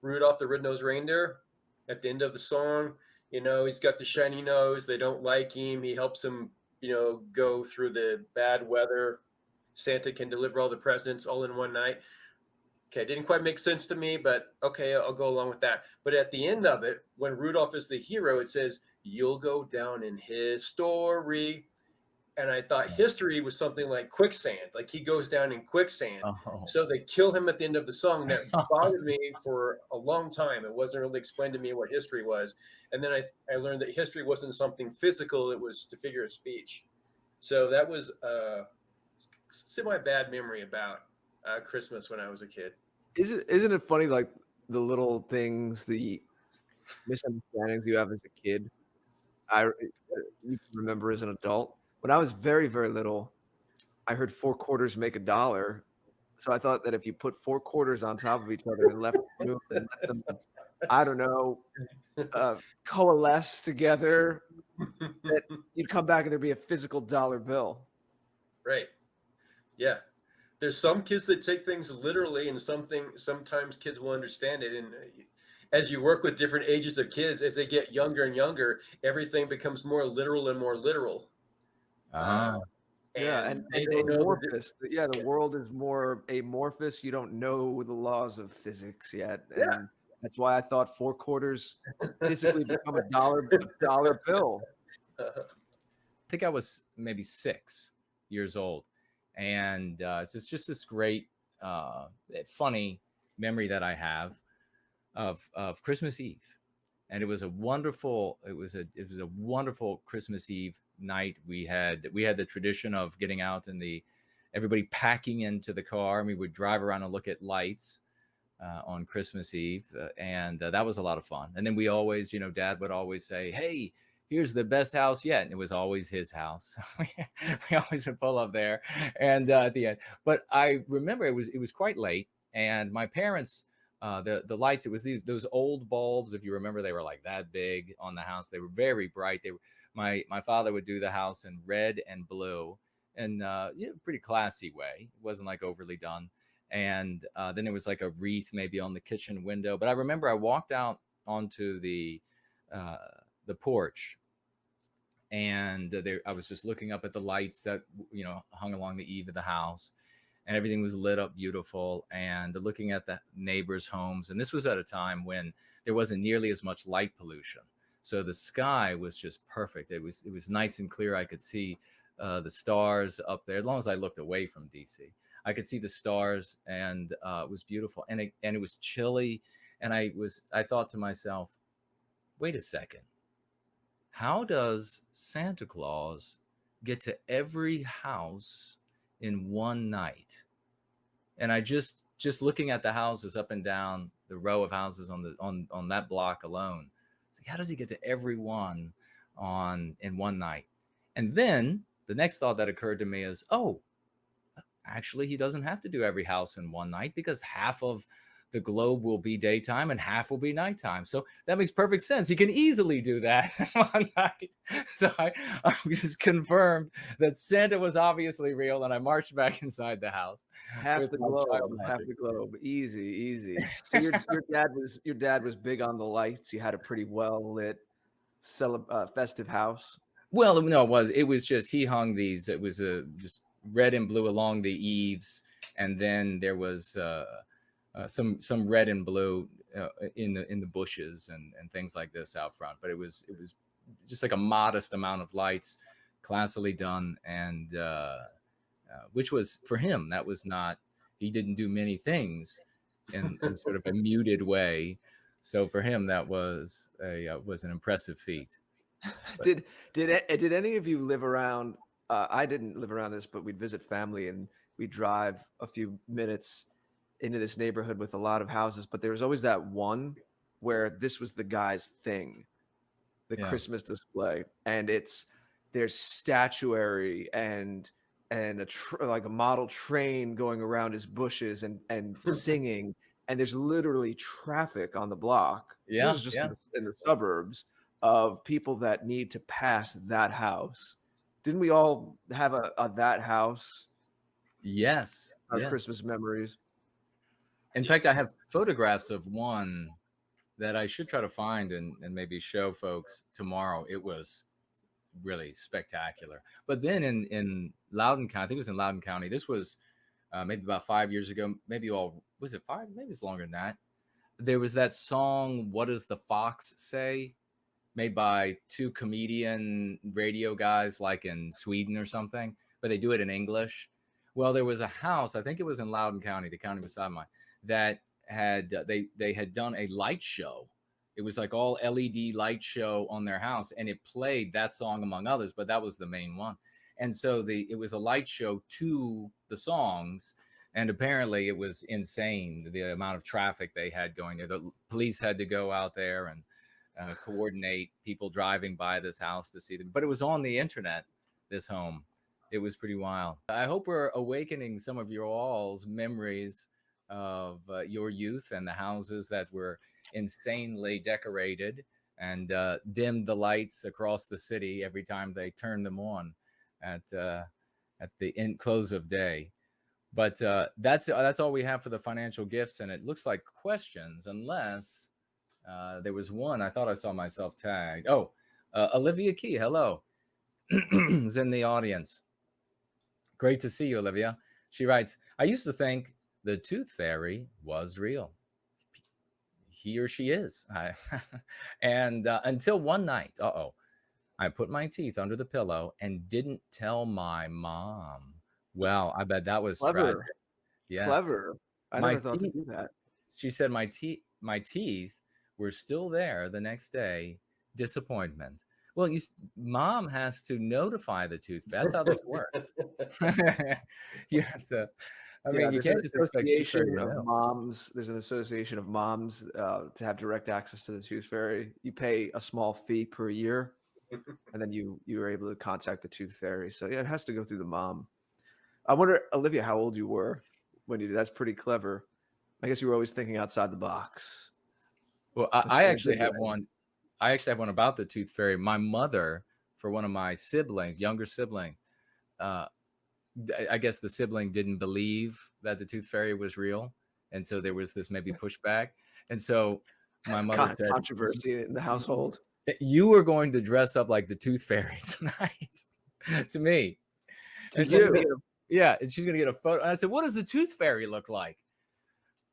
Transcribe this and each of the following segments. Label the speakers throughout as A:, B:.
A: Rudolph the Red-Nosed Reindeer at the end of the song. He's got the shiny nose. They don't like him. He helps them, go through the bad weather. Santa can deliver all the presents all in one night. Okay, it didn't quite make sense to me, but okay, I'll go along with that. But at the end of it, when Rudolph is the hero, it says, "You'll go down in history." And I thought history was something like quicksand, like he goes down in quicksand.
B: Oh.
A: So they kill him at the end of the song. That bothered me for a long time. It wasn't really explained to me what history was. And then I learned that history wasn't something physical, it was a figure of speech. So that was a semi bad memory about Christmas when I was a kid.
C: Isn't it funny, like the little things, the misunderstandings you have as a kid? You can remember as an adult. When I was very, very little, I heard four quarters make a dollar. So I thought that if you put four quarters on top of each other and left the room and let them, I don't know, coalesce together, that you'd come back and there'd be a physical dollar bill.
A: Right. Yeah. There's some kids that take things literally, and sometimes kids will understand it. And as you work with different ages of kids, as they get younger and younger, everything becomes more literal and more literal.
B: Ah.
C: Yeah,
A: And
C: and
A: they don't know
C: amorphous. Yeah, the world is more amorphous. You don't know the laws of physics yet,
A: Yeah.
C: and that's why I thought four quarters physically become a dollar bill.
B: I think I was maybe 6 years old, and it's just this great, funny memory that I have of Christmas Eve, and it was a wonderful Christmas Eve night. We had the tradition of getting out and everybody packing into the car, and we would drive around and look at lights on Christmas Eve, and that was a lot of fun. And then we always, Dad would always say, "Hey, here's the best house yet," and it was always his house. We always would pull up there, and at the end. But I remember it was quite late, and my parents, the lights, it was those old bulbs. If you remember, they were like that big on the house. They were very bright. My father would do the house in red and blue, and pretty classy way. It wasn't like overly done. And then there was like a wreath maybe on the kitchen window. But I remember I walked out onto the porch, and I was just looking up at the lights that hung along the eave of the house, and everything was lit up beautiful, and looking at the neighbors' homes. And this was at a time when there wasn't nearly as much light pollution, so the sky was just perfect. It was nice and clear. I could see the stars up there. As long as I looked away from DC, I could see the stars, and it was beautiful. And it was chilly, and I thought to myself, wait a second, how does Santa Claus get to every house in one night? And I just looking at the houses up and down the row of houses on that block alone, it's like, how does he get to every one in one night? And then the next thought that occurred to me is, oh, actually, he doesn't have to do every house in one night, because half of the globe will be daytime and half will be nighttime. So that makes perfect sense. He can easily do that one night. So I just confirmed that Santa was obviously real, and I marched back inside the house.
C: Half the globe, easy. So your dad was big on the lights. You had a pretty well lit, festive house.
B: Well, no, it was just he hung these. It was just red and blue along the eaves, and then there was some red and blue in the bushes and things like this out front. But it was just like a modest amount of lights, classily done, and which was for him. That was not. He didn't do many things in sort of a muted way. So for him, that was an impressive feat.
C: But did any of you live around? I didn't live around this, but we'd visit family and we'd drive a few minutes into this neighborhood with a lot of houses. But there was always that one where this was the guy's thing, the Christmas display, and there's statuary and like a model train going around his bushes and singing, and there's literally traffic on the block.
B: Yeah,
C: this is just in the suburbs of people that need to pass that house. Didn't we all have a that house?
B: Yes.
C: Our Christmas memories.
B: In fact, I have photographs of one that I should try to find and maybe show folks tomorrow. It was really spectacular. But then in Loudoun County, I think it was in Loudoun County. This was maybe about 5 years ago. Maybe was it 5? Maybe it's longer than that. There was that song, "What Does the Fox Say?" made by two comedian radio guys, like in Sweden or something, but they do it in English. Well, there was a house, I think it was in Loudoun County, the county beside mine, that had they had done a light show. It was like all LED light show on their house, and it played that song among others, but that was the main one. And so it was a light show to the songs, and apparently it was insane the amount of traffic they had going there. The police had to go out there and coordinate people driving by this house to see them. But it was on the internet, this home. It was pretty wild. I hope we're awakening some of your all's memories of your youth and the houses that were insanely decorated and dimmed the lights across the city every time they turned them on at the close of day. But that's all we have for the financial gifts, and it looks like questions, unless there was one I thought I saw myself tagged. Oh, Olivia Key, hello, is in the audience. Great to see you, Olivia. She writes, I used to think the tooth fairy was real. He or she is. And until one night, I put my teeth under the pillow and didn't tell my mom. Well, I bet that was tragic.
C: Yes. Clever. I never thought to do that.
B: She said my teeth were still there the next day. Disappointment. Well, mom has to notify the tooth fairy. That's how this works. You have to. I mean, you can't just expect
C: moms. There's an association of moms to have direct access to the tooth fairy. You pay a small fee per year, and then you are able to contact the tooth fairy. So yeah, it has to go through the mom. I wonder, Olivia, how old you were when you did. That's pretty clever. I guess you were always thinking outside the box.
B: Well, I actually have one. I actually have one about the tooth fairy. My mother, for one of my siblings, younger sibling, I guess the sibling didn't believe that the tooth fairy was real, and so there was this maybe pushback. And so my mother said,
C: controversy in the household.
B: You are going to dress up like the tooth fairy tonight. To me. Yeah, and she's gonna get a photo. And I said, "What does the tooth fairy look like?"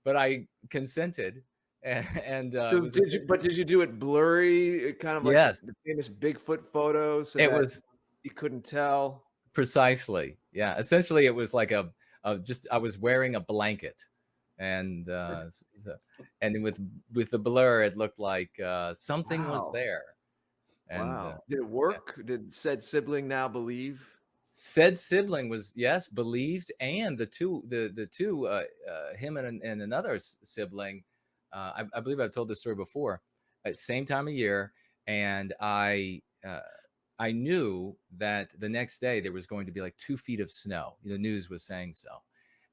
B: But I consented, and
C: so did you do it blurry, kind of like the famous Bigfoot photo? So
B: it was.
C: You couldn't tell.
B: Precisely, yeah. Essentially, it was like I was wearing a blanket, and with the blur, it looked like something was there. And
C: did it work? Yeah. Did said sibling now believe?
B: Said sibling was believed, and the two him and another sibling, I believe I've told this story before, at same time of year, and I knew that the next day there was going to be like 2 feet of snow. The news was saying so,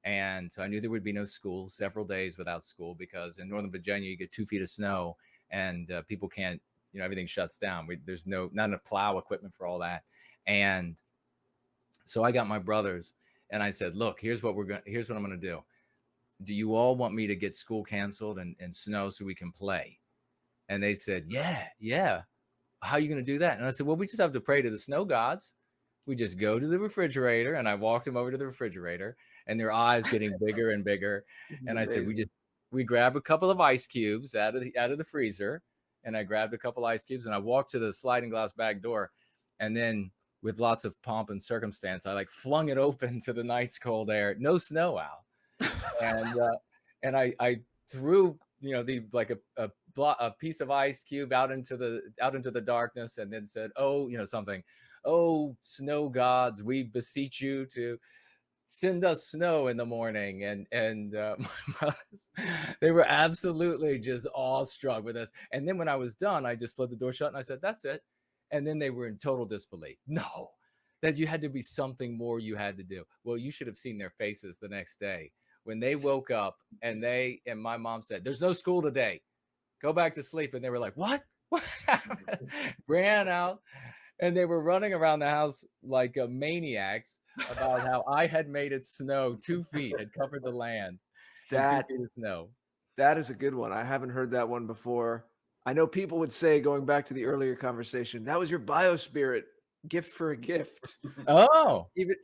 B: and so I knew there would be no school, several days without school, because in Northern Virginia you get 2 feet of snow, and people can't, everything shuts down. There's not enough plow equipment for all that, and so I got my brothers and I said, look, here's what I'm going to do. Do you all want me to get school canceled and snow so we can play? And they said, yeah. How are you going to do that? And I said, well, we just have to pray to the snow gods. We just go to the refrigerator. And I walked them over to the refrigerator, and their eyes getting bigger and bigger. And I said, we grab a couple of ice cubes out of the freezer. And I grabbed a couple ice cubes, and I walked to the sliding glass back door. And then, with lots of pomp and circumstance, I flung it open to the night's cold air. No snow out, and I threw a piece of ice cube out into the darkness, and then said, something. Oh, snow gods, we beseech you to send us snow in the morning. And my brothers, they were absolutely just awestruck with us. And then when I was done, I just slid the door shut and I said, that's it. And then they were in total disbelief. No, that you had to be something more you had to do. Well, you should have seen their faces the next day when they woke up and my mom said, there's no school today. Go back to sleep. And they were like, what? What happened? Ran out, and they were running around the house like maniacs about how I had made it snow 2 feet, had covered the land. and 2
C: That
B: feet of snow.
C: that is a good one. I haven't heard that one before. I know people would say, going back to the earlier conversation, that was your biospirit gift for a gift.
B: Oh,
C: Even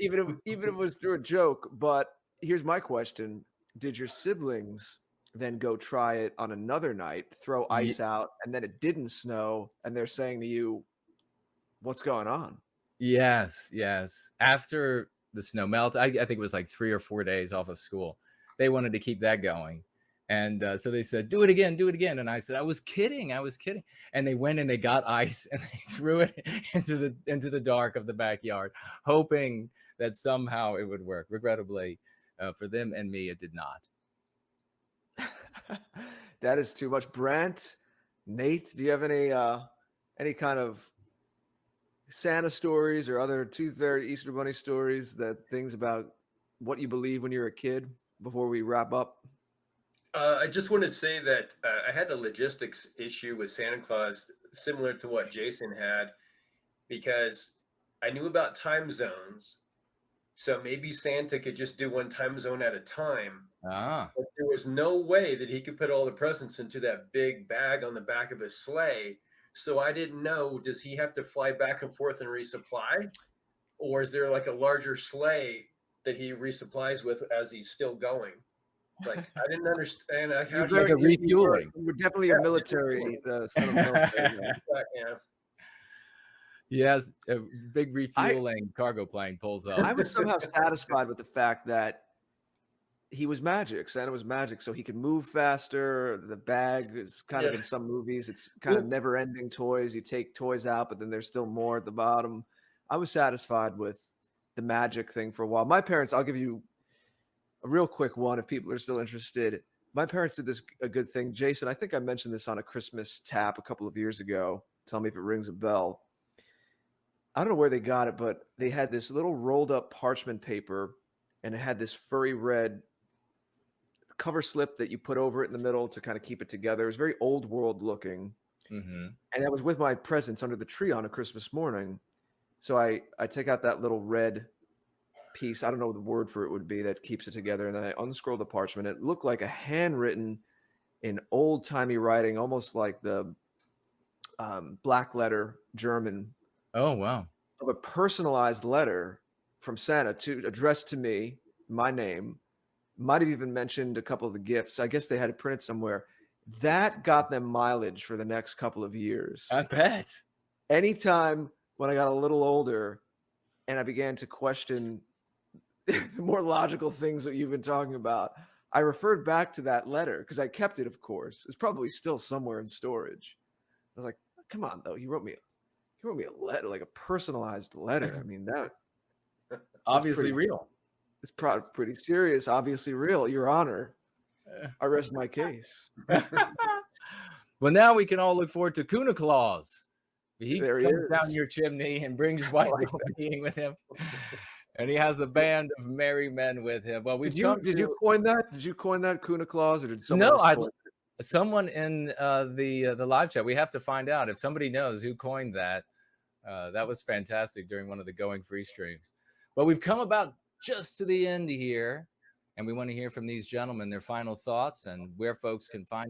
C: if it was through a joke. But here's my question: did your siblings then go try it on another night, throw
B: ye
C: ice out, and then it didn't snow, and they're saying to you, "What's going on?"
B: yes, yes. After the snow melt, I think it was like 3 or 4 days off of school. They wanted to keep that going, and, so they said, do it again," and I said, I was kidding," and they went and they got ice and they threw it into the dark of the backyard, hoping that somehow it would work. Regrettably, for them and me, it did not.
C: That is too much. Brant, Nate, do you have any kind of Santa stories or other Tooth Fairy, Easter Bunny stories, that things about what you believe when you're a kid before we wrap up?
A: I just want to say that I had a logistics issue with Santa Claus similar to what Jason had because I knew about time zones. So maybe Santa could just do one time zone at a time.
B: Ah,
A: But there was no way that he could put all the presents into that big bag on the back of his sleigh. So I didn't know, does he have to fly back and forth and resupply? Or is there like a larger sleigh that he resupplies with as he's still going? Like I didn't understand how
C: You're
A: do you
B: like
C: very
B: a refueling.
C: you were definitely a
A: yeah,
C: military, son of a military man.
A: yeah.
B: Yes, a big
C: I
B: refueling cargo plane pulls
C: I
B: up.
C: was somehow satisfied with the fact that he was magic. Santa was magic, so he could move faster. The bag is kind of
A: Yeah.
C: in some movies, it's kind of
A: Well,
C: never-ending toys. You take toys out, but then there's still more at the bottom. I was satisfied with the magic thing for a while. My parents, I'll give you a real quick one if people are still interested. My parents did this a good thing. Jason, I think I mentioned this on a Christmas tap a couple of years ago. Tell me if it rings a bell. I don't know where they got it, but they had this little rolled up parchment paper and it had this furry red cover slip that you put over it in the middle to kind of keep it together. It was very old world looking.
B: Mhm.
C: And that was with my presents under the tree on a Christmas morning. So I take out that little red piece. I don't know what the word for it would be that keeps it together. And then I unscroll the parchment. It looked like a handwritten in old timey writing, almost like the black letter German,
B: Oh, wow.
C: of a personalized letter from Santa to addressed to me, my name. Might have even mentioned a couple of the gifts. I guess they had it printed somewhere. That got them mileage for the next couple of years.
B: I bet.
C: Anytime when I got a little older and I began to question the more logical things that you've been talking about, I referred back to that letter because I kept it, of course. It's probably still somewhere in storage. I was like, come on, though. He wrote me a letter, like a personalized letter. I mean, that's
B: Obviously
C: pretty
B: real.
C: it's pretty serious, obviously real. Your Honor, I rest my case.
B: Well, now we can all look forward to Kuna Claus. He
C: There he
B: comes down
C: is.
B: your chimney and brings white
C: like
B: little being with him, and he has a band of merry men with him. Well, we've come
C: Did you
B: to
C: coin that? Did you coin that, Kuna Claus, or did someone
B: no,
C: else
B: I
C: coin
B: someone in the live chat. We have to find out if somebody knows who coined that. That was fantastic during one of the Going Free streams. But we've come about just to the end here, and we want to hear from these gentlemen their final thoughts and where folks can find